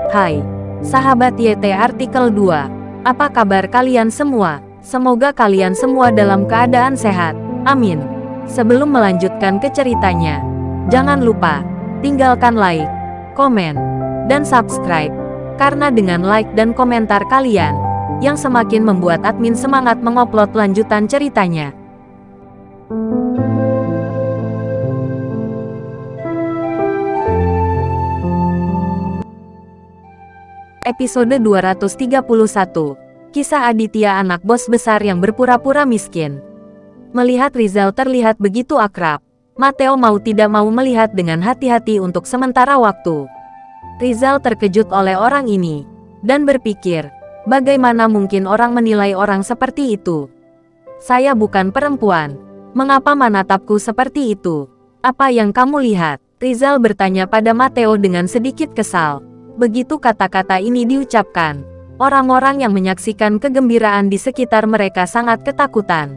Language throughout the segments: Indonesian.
Hai, sahabat YT Artikel 2. Apa kabar kalian semua? Semoga kalian semua dalam keadaan sehat. Amin. Sebelum melanjutkan ke ceritanya, jangan lupa tinggalkan like, komen, dan subscribe. Karena dengan like dan komentar kalian, yang semakin membuat admin semangat mengupload lanjutan ceritanya. Episode 231. Kisah Aditya, anak bos besar yang berpura-pura miskin. Melihat Rizal terlihat begitu akrab, Matteo mau tidak mau melihat dengan hati-hati untuk sementara waktu. Rizal terkejut oleh orang ini, dan berpikir, bagaimana mungkin orang menilai orang seperti itu? Saya bukan perempuan, mengapa menatapku seperti itu? Apa yang kamu lihat? Rizal bertanya pada Matteo dengan sedikit kesal. Begitu kata-kata ini diucapkan, orang-orang yang menyaksikan kegembiraan di sekitar mereka sangat ketakutan.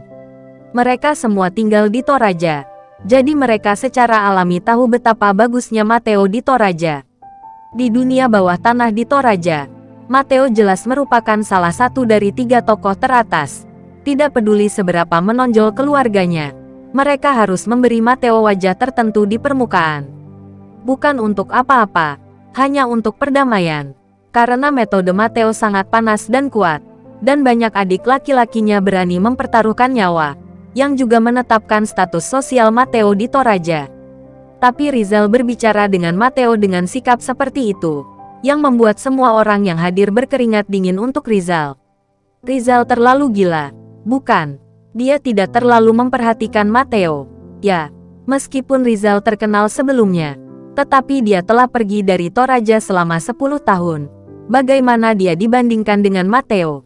Mereka semua tinggal di Toraja, jadi mereka secara alami tahu betapa bagusnya Matteo di Toraja. Di dunia bawah tanah di Toraja, Matteo jelas merupakan salah satu dari 3 tokoh teratas. Tidak peduli seberapa menonjol keluarganya, mereka harus memberi Matteo wajah tertentu di permukaan. Bukan untuk apa-apa, hanya untuk perdamaian. Karena metode Matteo sangat panas dan kuat, dan banyak adik laki-lakinya berani mempertaruhkan nyawa, yang juga menetapkan status sosial Matteo di Toraja. Tapi Rizal berbicara dengan Matteo dengan sikap seperti itu, yang membuat semua orang yang hadir berkeringat dingin untuk Rizal. Rizal terlalu gila, bukan? Dia tidak terlalu memperhatikan Matteo. Ya, meskipun Rizal terkenal sebelumnya, tetapi dia telah pergi dari Toraja selama 10 tahun. Bagaimana dia dibandingkan dengan Matteo?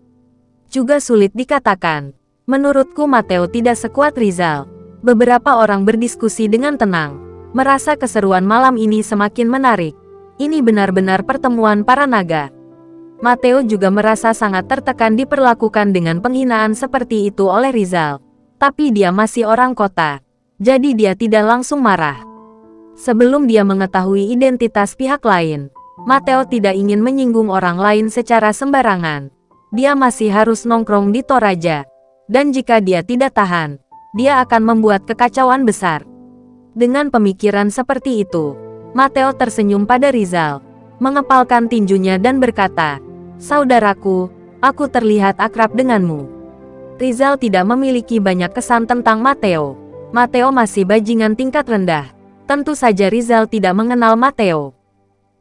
Juga sulit dikatakan. Menurutku Matteo tidak sekuat Rizal. Beberapa orang berdiskusi dengan tenang, merasa keseruan malam ini semakin menarik. Ini benar-benar pertemuan para naga. Matteo juga merasa sangat tertekan diperlakukan dengan penghinaan seperti itu oleh Rizal. Tapi dia masih orang kota, jadi dia tidak langsung marah. Sebelum dia mengetahui identitas pihak lain, Matteo tidak ingin menyinggung orang lain secara sembarangan. Dia masih harus nongkrong di Toraja, dan jika dia tidak tahan, dia akan membuat kekacauan besar. Dengan pemikiran seperti itu, Matteo tersenyum pada Rizal, mengepalkan tinjunya dan berkata, "Saudaraku, aku terlihat akrab denganmu." Rizal tidak memiliki banyak kesan tentang Matteo. Matteo masih bajingan tingkat rendah. Tentu saja Rizal tidak mengenal Matteo.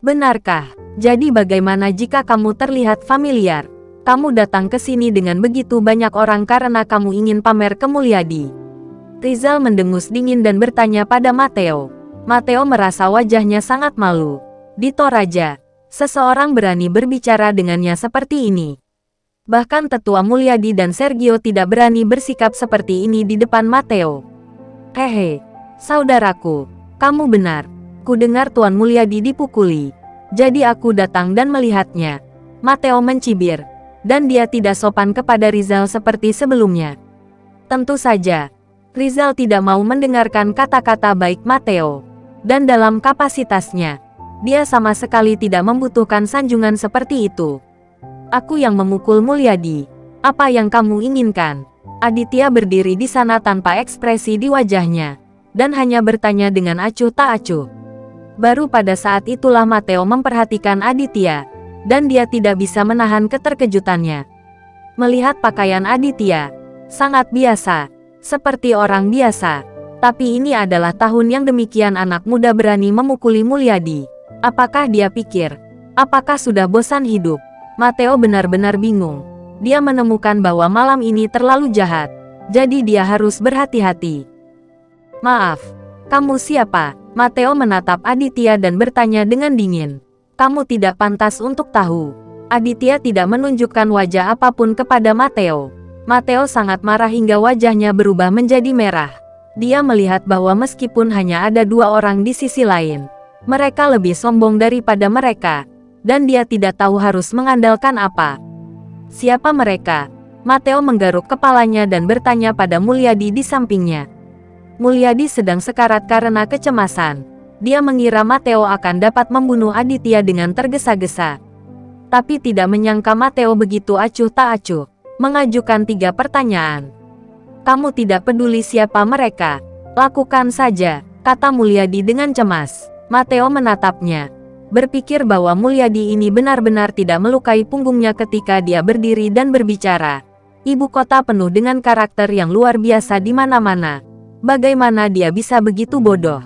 Benarkah? Jadi bagaimana jika kamu terlihat familiar? Kamu datang ke sini dengan begitu banyak orang karena kamu ingin pamer ke Mulyadi. Rizal mendengus dingin dan bertanya pada Matteo. Matteo merasa wajahnya sangat malu. Di Toraja, seseorang berani berbicara dengannya seperti ini. Bahkan tetua Mulyadi dan Sergio tidak berani bersikap seperti ini di depan Matteo. Hehe, saudaraku. Kamu benar. Kudengar Tuan Mulyadi dipukuli. Jadi aku datang dan melihatnya. Matteo mencibir. Dan dia tidak sopan kepada Rizal seperti sebelumnya. Tentu saja, Rizal tidak mau mendengarkan kata-kata baik Matteo. Dan dalam kapasitasnya, dia sama sekali tidak membutuhkan sanjungan seperti itu. Aku yang memukul Mulyadi. Apa yang kamu inginkan? Aditya berdiri di sana tanpa ekspresi di wajahnya, dan hanya bertanya dengan acuh tak acuh. Baru pada saat itulah Matteo memperhatikan Aditya, dan dia tidak bisa menahan keterkejutannya. Melihat pakaian Aditya, sangat biasa, seperti orang biasa. Tapi ini adalah tahun yang demikian anak muda berani memukuli Mulyadi. Apakah dia pikir? Apakah sudah bosan hidup? Matteo benar-benar bingung. Dia menemukan bahwa malam ini terlalu jahat, jadi dia harus berhati-hati. Maaf, kamu siapa? Matteo menatap Aditya dan bertanya dengan dingin. Kamu tidak pantas untuk tahu. Aditya tidak menunjukkan wajah apapun kepada Matteo. Matteo sangat marah hingga wajahnya berubah menjadi merah. Dia melihat bahwa meskipun hanya ada 2 orang di sisi lain, mereka lebih sombong daripada mereka, dan dia tidak tahu harus mengandalkan apa. Siapa mereka? Matteo menggaruk kepalanya dan bertanya pada Mulyadi di sampingnya. Mulyadi sedang sekarat karena kecemasan. Dia mengira Matteo akan dapat membunuh Aditya dengan tergesa-gesa. Tapi tidak menyangka Mateo begitu acuh tak acuh, mengajukan 3 pertanyaan. Kamu tidak peduli siapa mereka? Lakukan saja, kata Mulyadi dengan cemas. Mateo menatapnya, berpikir bahwa Mulyadi ini benar-benar tidak melukai punggungnya ketika dia berdiri dan berbicara. Ibu kota penuh dengan karakter yang luar biasa di mana-mana. Bagaimana dia bisa begitu bodoh?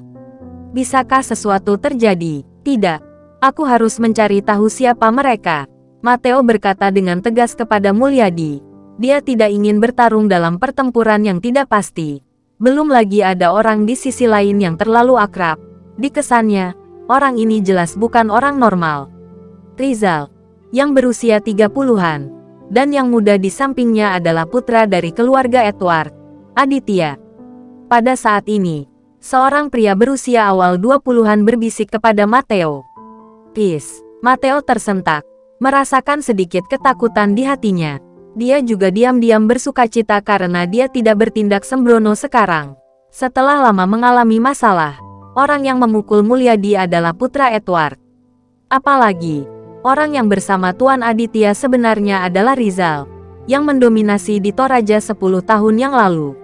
Bisakah sesuatu terjadi? Tidak. Aku harus mencari tahu siapa mereka. Mateo berkata dengan tegas kepada Mulyadi. Dia tidak ingin bertarung dalam pertempuran yang tidak pasti. Belum lagi ada orang di sisi lain yang terlalu akrab. Di kesannya, orang ini jelas bukan orang normal. Rizal, yang berusia 30-an, dan yang muda di sampingnya adalah putra dari keluarga Edward, Aditya. Pada saat ini, seorang pria berusia awal 20-an berbisik kepada Mateo. Mateo tersentak, merasakan sedikit ketakutan di hatinya. Dia juga diam-diam bersukacita karena dia tidak bertindak sembrono sekarang. Setelah lama mengalami masalah, orang yang memukul Mulyadi adalah putra Edward. Apalagi, orang yang bersama Tuan Aditya sebenarnya adalah Rizal, yang mendominasi di Toraja 10 tahun yang lalu.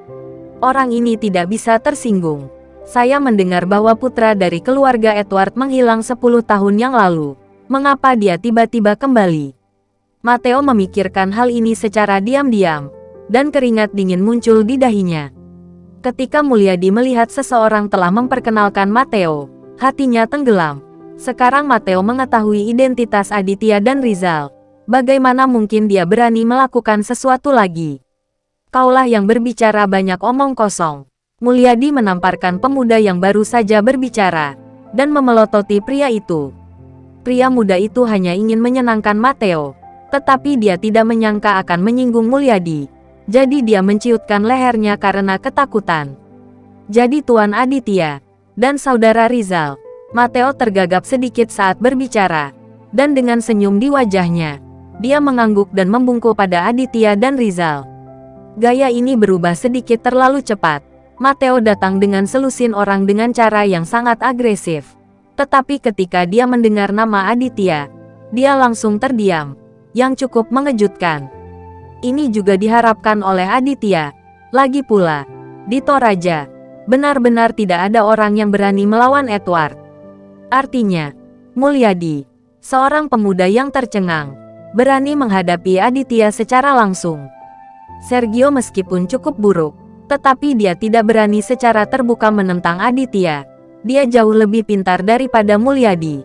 Orang ini tidak bisa tersinggung. Saya mendengar bahwa putra dari keluarga Edward menghilang 10 tahun yang lalu. Mengapa dia tiba-tiba kembali? Mateo memikirkan hal ini secara diam-diam, dan keringat dingin muncul di dahinya. Ketika Mulyadi melihat seseorang telah memperkenalkan Mateo, hatinya tenggelam. Sekarang Mateo mengetahui identitas Aditya dan Rizal. Bagaimana mungkin dia berani melakukan sesuatu lagi? Kaulah yang berbicara banyak omong kosong. Mulyadi menamparkan pemuda yang baru saja berbicara, dan memelototi pria itu. Pria muda itu hanya ingin menyenangkan Mateo, tetapi dia tidak menyangka akan menyinggung Mulyadi. Jadi dia menciutkan lehernya karena ketakutan. Jadi Tuan Aditya, dan Saudara Rizal. Mateo tergagap sedikit saat berbicara, dan dengan senyum di wajahnya, dia mengangguk dan membungkuk pada Aditya dan Rizal. Gaya ini berubah sedikit terlalu cepat. Mateo datang dengan selusin orang dengan cara yang sangat agresif. Tetapi ketika dia mendengar nama Aditya, dia langsung terdiam, yang cukup mengejutkan. Ini juga diharapkan oleh Aditya. Lagi pula, di Toraja, benar-benar tidak ada orang yang berani melawan Edward. Artinya, Mulyadi, seorang pemuda yang tercengang, berani menghadapi Aditya secara langsung. Sergio meskipun cukup buruk, tetapi dia tidak berani secara terbuka menentang Aditya. Dia jauh lebih pintar daripada Mulyadi.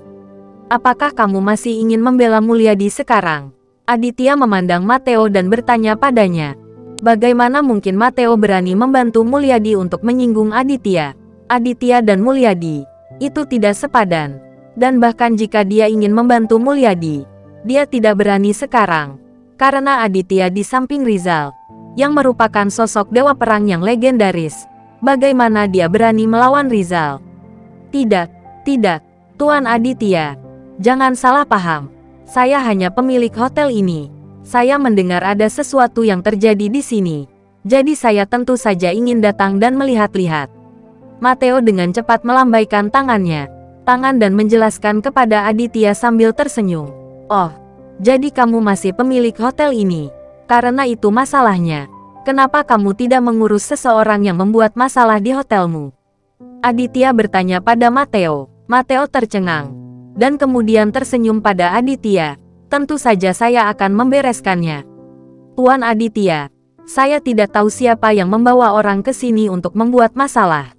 Apakah kamu masih ingin membela Mulyadi sekarang? Aditya memandang Mateo dan bertanya padanya. Bagaimana mungkin Mateo berani membantu Mulyadi untuk menyinggung Aditya? Aditya dan Mulyadi, itu tidak sepadan. Dan bahkan jika dia ingin membantu Mulyadi, dia tidak berani sekarang. Karena Aditya di samping Rizal, yang merupakan sosok dewa perang yang legendaris. Bagaimana dia berani melawan Rizal? Tidak, Tuan Aditya. Jangan salah paham. Saya hanya pemilik hotel ini. Saya mendengar ada sesuatu yang terjadi di sini. Jadi saya tentu saja ingin datang dan melihat-lihat. Mateo dengan cepat melambaikan tangan dan menjelaskan kepada Aditya sambil tersenyum. Oh, jadi kamu masih pemilik hotel ini. Karena itu masalahnya. Kenapa kamu tidak mengurus seseorang yang membuat masalah di hotelmu? Aditya bertanya pada Mateo. Mateo tercengang, dan kemudian tersenyum pada Aditya. Tentu saja saya akan membereskannya. Tuan Aditya, saya tidak tahu siapa yang membawa orang ke sini untuk membuat masalah.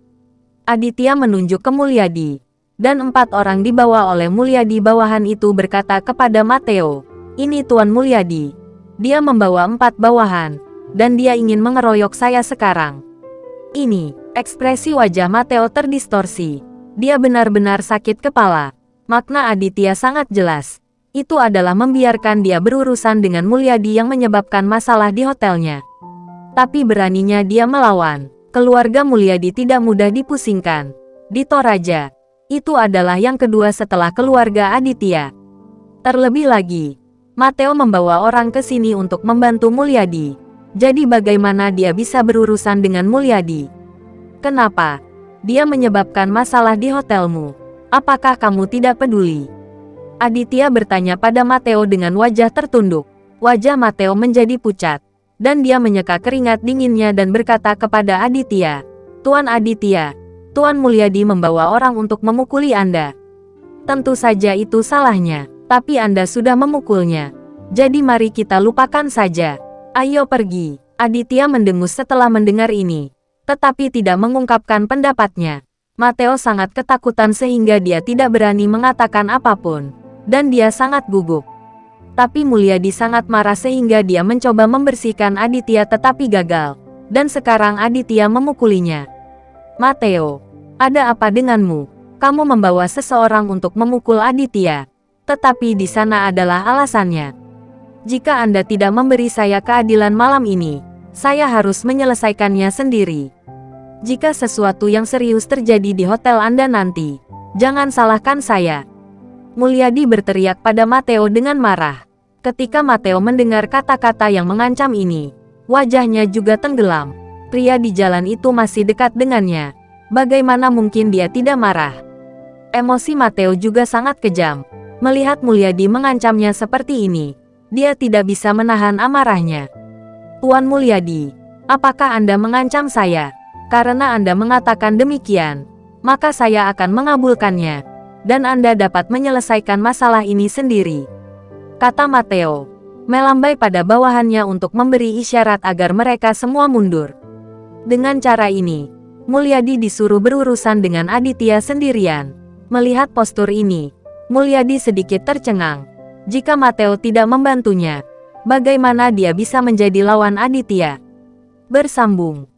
Aditya menunjuk ke Mulyadi, dan 4 orang dibawa oleh Mulyadi bawahan itu berkata kepada Mateo, "Ini Tuan Mulyadi. Dia membawa 4 bawahan, dan dia ingin mengeroyok saya sekarang." Ini, ekspresi wajah Mateo terdistorsi. Dia benar-benar sakit kepala. Makna Aditya sangat jelas. Itu adalah membiarkan dia berurusan dengan Mulyadi yang menyebabkan masalah di hotelnya. Tapi beraninya dia melawan. Keluarga Mulyadi tidak mudah dipusingkan. Di Toraja, itu adalah yang kedua setelah keluarga Aditya. Terlebih lagi, Mateo membawa orang ke sini untuk membantu Mulyadi. Jadi bagaimana dia bisa berurusan dengan Mulyadi? Kenapa? Dia menyebabkan masalah di hotelmu. Apakah kamu tidak peduli? Aditya bertanya pada Mateo dengan wajah tertunduk. Wajah Mateo menjadi pucat, dan dia menyeka keringat dinginnya dan berkata kepada Aditya, "Tuan Aditya, Tuan Mulyadi membawa orang untuk memukuli Anda. Tentu saja itu salahnya, tapi Anda sudah memukulnya. Jadi mari kita lupakan saja. Ayo pergi." Aditya mendengus setelah mendengar ini, tetapi tidak mengungkapkan pendapatnya. Mateo sangat ketakutan sehingga dia tidak berani mengatakan apapun, dan dia sangat gugup. Tapi Mulyadi sangat marah sehingga dia mencoba membersihkan Aditya tetapi gagal, dan sekarang Aditya memukulinya. "Mateo, ada apa denganmu? Kamu membawa seseorang untuk memukul Aditya, tetapi di sana adalah alasannya. Jika Anda tidak memberi saya keadilan malam ini, saya harus menyelesaikannya sendiri. Jika sesuatu yang serius terjadi di hotel Anda nanti, jangan salahkan saya." Mulyadi berteriak pada Mateo dengan marah. Ketika Mateo mendengar kata-kata yang mengancam ini, wajahnya juga tenggelam. Pria di jalan itu masih dekat dengannya. Bagaimana mungkin dia tidak marah? Emosi Mateo juga sangat kejam. Melihat Mulyadi mengancamnya seperti ini, dia tidak bisa menahan amarahnya. "Tuan Mulyadi, apakah Anda mengancam saya? Karena Anda mengatakan demikian, maka saya akan mengabulkannya, dan Anda dapat menyelesaikan masalah ini sendiri," kata Mateo, melambai pada bawahannya untuk memberi isyarat agar mereka semua mundur. Dengan cara ini, Mulyadi disuruh berurusan dengan Aditya sendirian. Melihat postur ini, Mulyadi sedikit tercengang. Jika Mateo tidak membantunya, bagaimana dia bisa menjadi lawan Aditya? Bersambung.